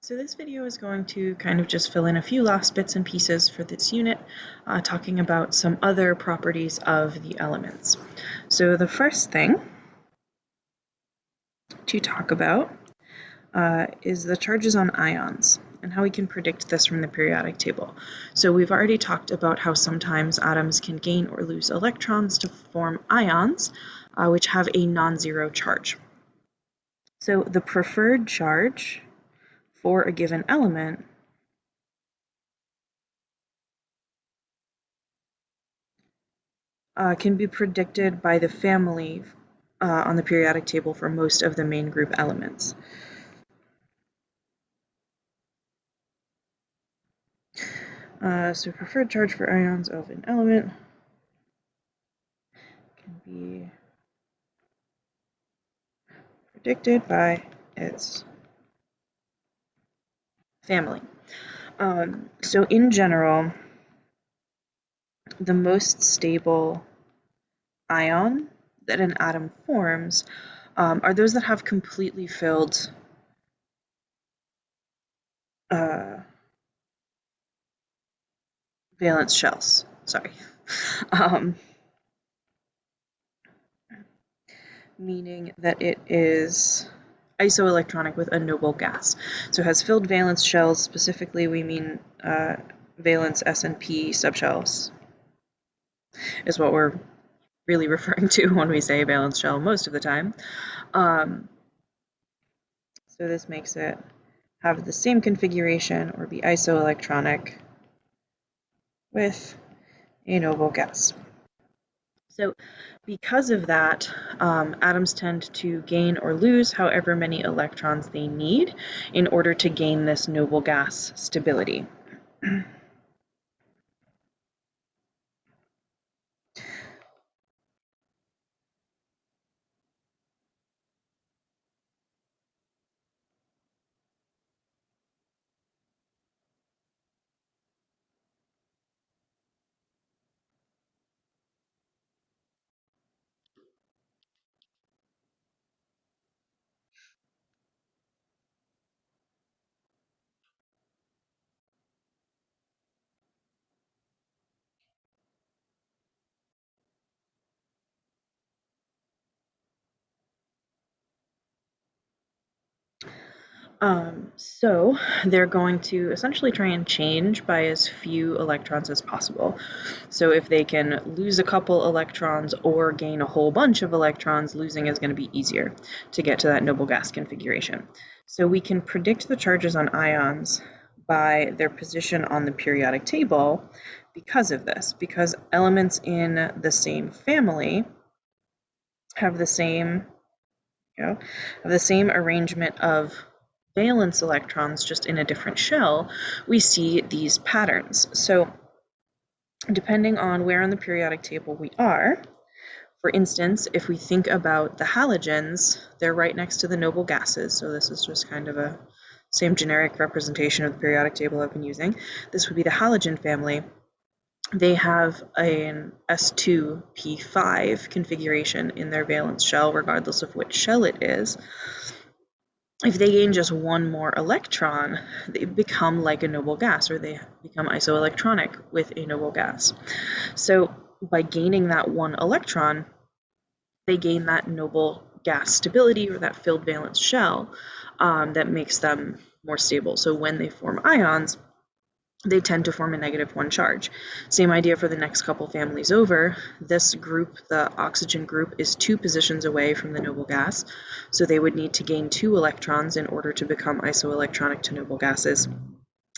So this video is going to kind of just fill in a few last bits and pieces for this unit, talking about some other properties of the elements. So the first thing to talk about is the charges on ions and how we can predict this from the periodic table. So we've already talked about how sometimes atoms can gain or lose electrons to form ions, which have a non-zero charge. So the preferred charge for a given element can be predicted by the family on the periodic table for most of the main group elements. So preferred charge for ions of an element can be predicted by its family. So in general, the most stable ion that an atom forms are those that have completely filled valence shells. Sorry. Meaning that it is isoelectronic with a noble gas. So it has filled valence shells. Specifically, we mean valence S and P subshells is what we're really referring to when we say valence shell most of the time. So this makes it have the same configuration or be isoelectronic with a noble gas. So because of that, atoms tend to gain or lose however many electrons they need in order to gain this noble gas stability. So they're going to essentially try and change by as few electrons as possible. So if they can lose a couple electrons or gain a whole bunch of electrons, losing is going to be easier to get to that noble gas configuration. So we can predict the charges on ions by their position on the periodic table because of this, because elements in the same family have the same arrangement of valence electrons, just in a different shell. We see these patterns. So depending on where on the periodic table we are, for instance, if we think about the halogens, they're right next to the noble gases. So this is just kind of a same generic representation of the periodic table I've been using. This would be the halogen family. They have an S2P5 configuration in their valence shell, regardless of which shell it is. If they gain just one more electron, they become like a noble gas, or they become isoelectronic with a noble gas. So by gaining that one electron, they gain that noble gas stability, or that filled valence shell, that makes them more stable. So when they form ions, they tend to form a -1 charge. Same idea for the next couple families over. This group, the oxygen group, is 2 positions away from the noble gas, so they would need to gain 2 electrons in order to become isoelectronic to noble gases.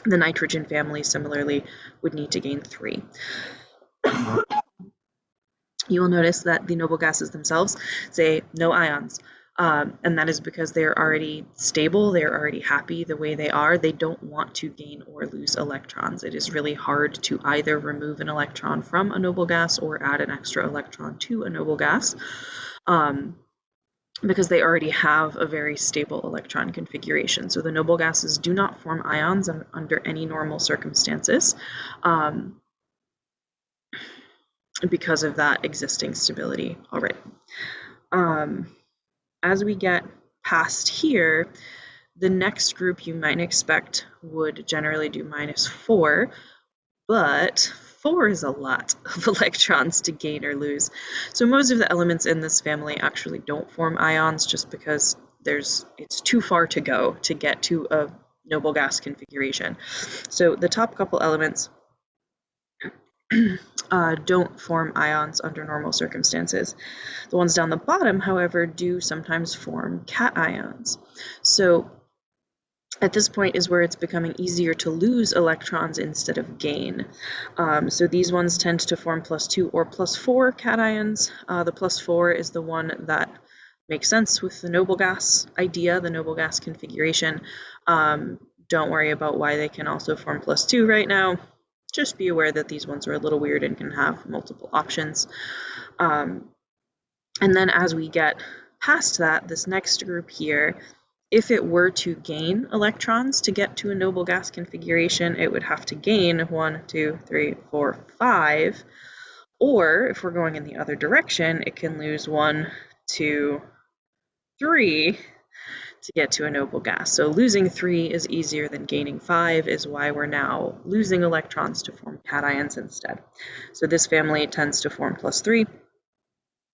The nitrogen family, similarly, would need to gain 3. You will notice that the noble gases themselves say no ions. And that is because they're already stable, they're already happy the way they are. They don't want to gain or lose electrons. It is really hard to either remove an electron from a noble gas or add an extra electron to a noble gas, because they already have a very stable electron configuration. So the noble gases do not form ions under any normal circumstances, because of that existing stability already. As we get past here, the next group you might expect would generally do -4, but 4 is a lot of electrons to gain or lose. So most of the elements in this family actually don't form ions just because it's too far to go to get to a noble gas configuration. So the top couple elements don't form ions under normal circumstances. The ones down the bottom, however, do sometimes form cations. So at this point is where it's becoming easier to lose electrons instead of gain. So these ones tend to form +2 or +4 cations. The +4 is the one that makes sense with the noble gas idea, the noble gas configuration. Don't worry about why they can also form +2 right now. Just be aware that these ones are a little weird and can have multiple options. And then as we get past that, this next group here, if it were to gain electrons to get to a noble gas configuration, it would have to gain 1, 2, 3, 4, 5. Or if we're going in the other direction, it can lose 1, 2, 3 to get to a noble gas. So losing 3 is easier than gaining 5 is why we're now losing electrons to form cations instead. So this family tends to form +3.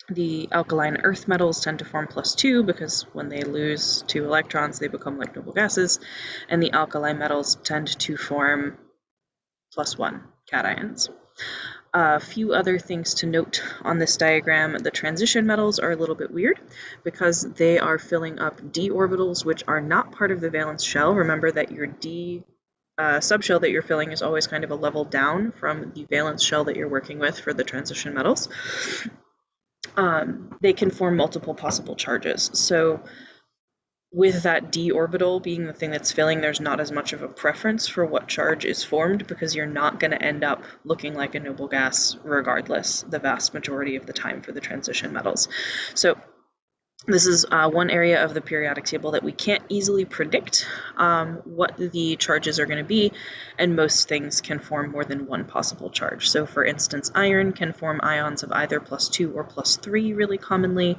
The alkaline earth metals tend to form +2 because when they lose 2 electrons, they become like noble gases, and the alkali metals tend to form +1 cations. A few other things to note on this diagram. The transition metals are a little bit weird because they are filling up d orbitals, which are not part of the valence shell. Remember that your d subshell that you're filling is always kind of a level down from the valence shell that you're working with for the transition metals. They can form multiple possible charges. So with that d orbital being the thing that's filling, there's not as much of a preference for what charge is formed because you're not going to end up looking like a noble gas regardless the vast majority of the time for the transition metals. So this is one area of the periodic table that we can't easily predict what the charges are going to be, and most things can form more than one possible charge. So for instance, iron can form ions of either +2 or +3 really commonly.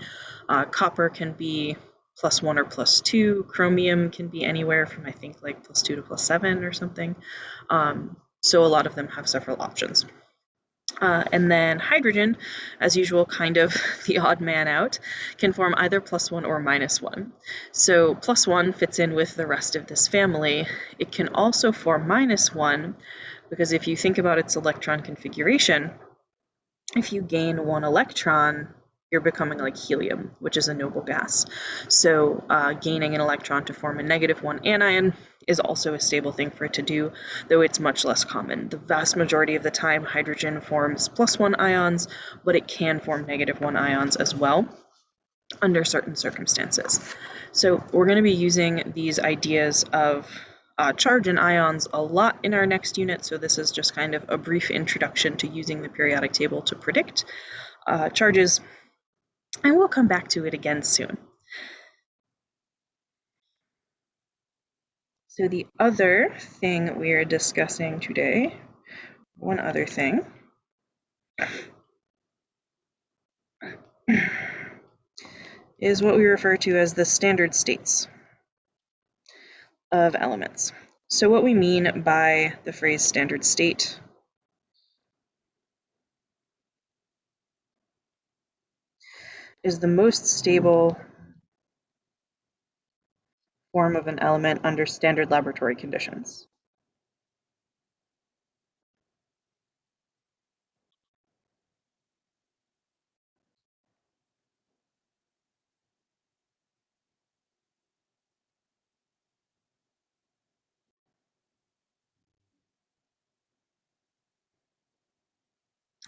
Copper can be +1 or +2. Chromium can be anywhere from, I think, like +2 to +7 or something. So a lot of them have several options. And then hydrogen, as usual, kind of the odd man out, can form either +1 or -1. So +1 fits in with the rest of this family. It can also form -1 because if you think about its electron configuration, if you gain 1 electron, you're becoming like helium, which is a noble gas. So gaining an electron to form a -1 anion is also a stable thing for it to do, though it's much less common. The vast majority of the time, hydrogen forms +1 ions, but it can form -1 ions as well under certain circumstances. So we're going to be using these ideas of charge and ions a lot in our next unit, so this is just kind of a brief introduction to using the periodic table to predict charges, and we'll come back to it again soon. So the other thing we are discussing today, one other thing, is what we refer to as the standard states of elements. So what we mean by the phrase standard state is the most stable form of an element under standard laboratory conditions.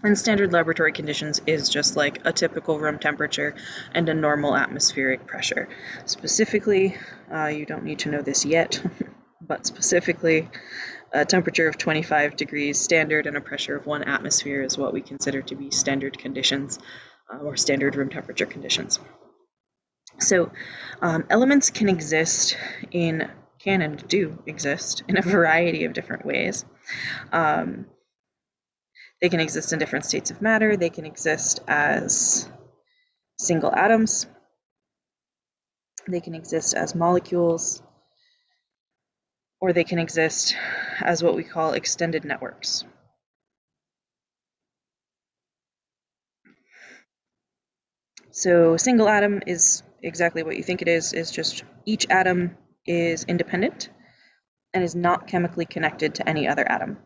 And standard laboratory conditions is just like a typical room temperature and a normal atmospheric pressure. Specifically, you don't need to know this yet, but specifically, a temperature of 25 degrees standard and a pressure of 1 atmosphere is what we consider to be standard conditions or standard room temperature conditions. So elements can and do exist in a variety of different ways. They can exist in different states of matter. They can exist as single atoms. They can exist as molecules. or they can exist as what we call extended networks. So single atom is exactly what you think it is just each atom is independent and is not chemically connected to any other atom.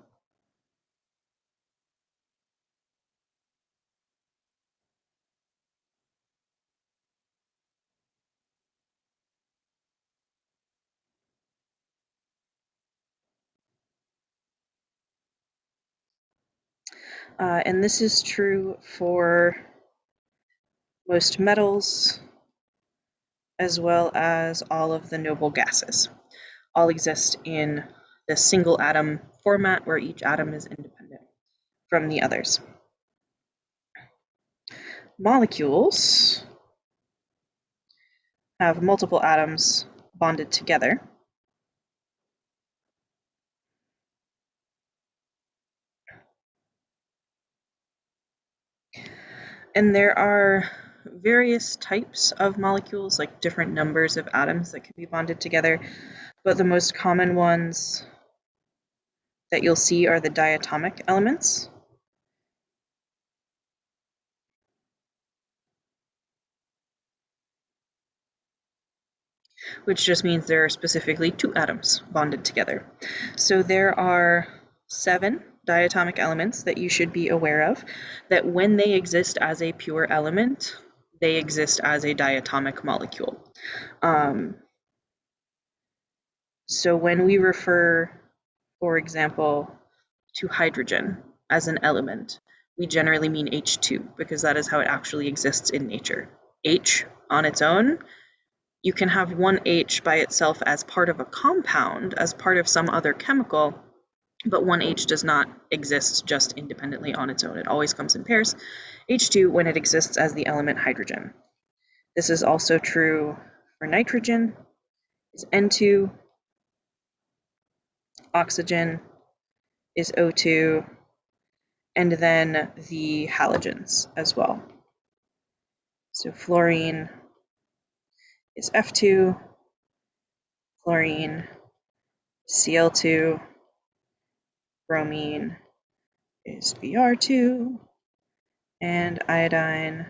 And this is true for most metals as well as all of the noble gases. All exist in the single atom format where each atom is independent from the others. Molecules have multiple atoms bonded together. And there are various types of molecules, like different numbers of atoms that can be bonded together, but the most common ones that you'll see are the diatomic elements. Which just means there are specifically two atoms bonded together. So there are 7 diatomic elements that you should be aware of, that when they exist as a pure element, they exist as a diatomic molecule. So when we refer, for example, to hydrogen as an element, we generally mean H2 because that is how it actually exists in nature. H on its own, you can have one H by itself as part of a compound, as part of some other chemical, but one H does not exist just independently on its own. It always comes in pairs. H2 when it exists as the element hydrogen. This is also true for nitrogen, is N2, oxygen is O2, and then the halogens as well. So fluorine is F2, chlorine Cl2, bromine is Br2, and iodine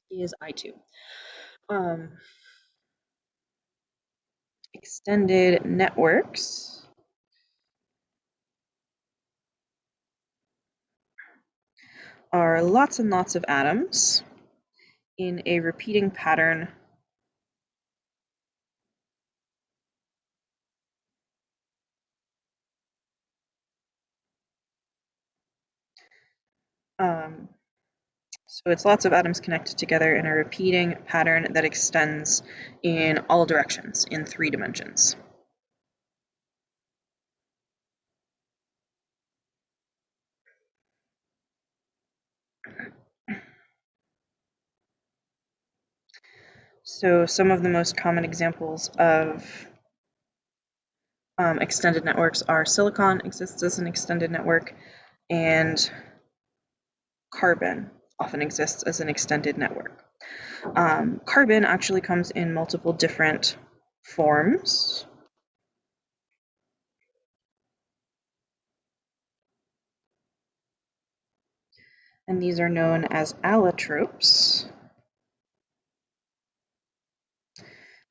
is I2. Extended networks are lots and lots of atoms in a repeating pattern so it's lots of atoms connected together in a repeating pattern that extends in all directions in 3 dimensions. So some of the most common examples of extended networks are silicon exists as an extended network, and carbon often exists as an extended network. Carbon actually comes in multiple different forms. And these are known as allotropes.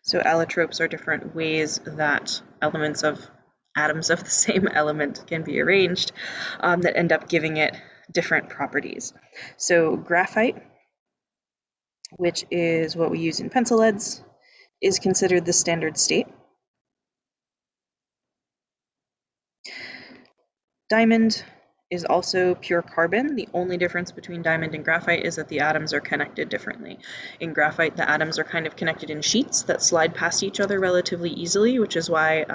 So allotropes are different ways that atoms of the same element can be arranged that end up giving it different properties. So graphite, which is what we use in pencil leads, is considered the standard state. Diamond is also pure carbon. The only difference between diamond and graphite is that the atoms are connected differently. In graphite, the atoms are kind of connected in sheets that slide past each other relatively easily, which is why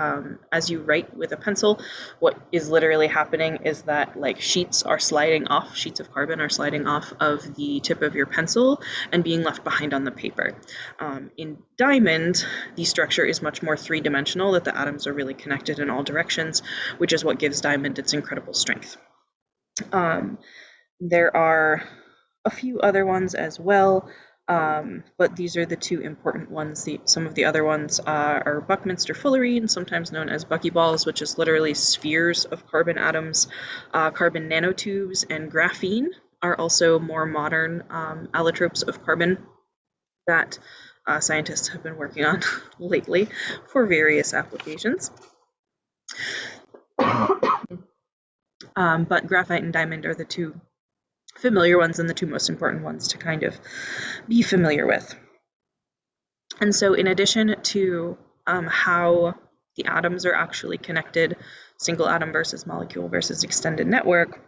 as you write with a pencil, what is literally happening is that like sheets of carbon are sliding off of the tip of your pencil and being left behind on the paper. In diamond, the structure is much more 3-dimensional, that the atoms are really connected in all directions, which is what gives diamond its incredible strength. There are a few other ones as well. But these are the two important ones. Some of the other ones are Buckminster fullerene, sometimes known as buckyballs, which is literally spheres of carbon atoms. Carbon nanotubes and graphene are also more modern allotropes of carbon that scientists have been working on lately for various applications. But graphite and diamond are the two familiar ones and the two most important ones to kind of be familiar with. And so in addition to how the atoms are actually connected, single atom versus molecule versus extended network,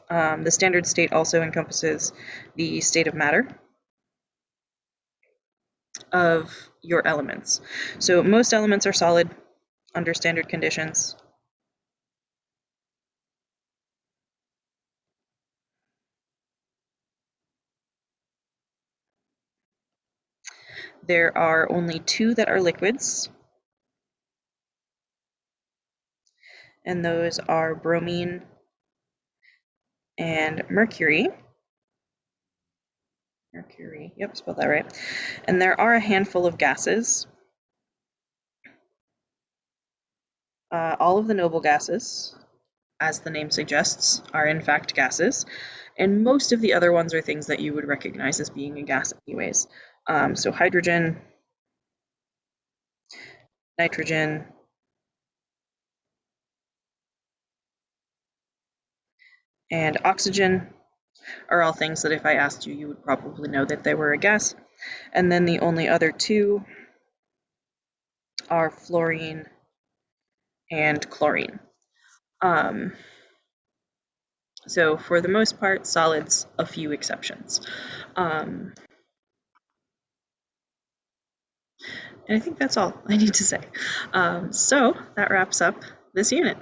the standard state also encompasses the state of matter of your elements. So most elements are solid under standard conditions. There are only two that are liquids, and those are bromine and mercury. Mercury, yep, spelled that right. And there are a handful of gases. All of the noble gases, as the name suggests, are in fact gases, and most of the other ones are things that you would recognize as being a gas anyways. So hydrogen, nitrogen, and oxygen are all things that if I asked you, you would probably know that they were a gas. And then the only other two are fluorine and chlorine. So for the most part, solids, a few exceptions. And I think that's all I need to say. So that wraps up this unit.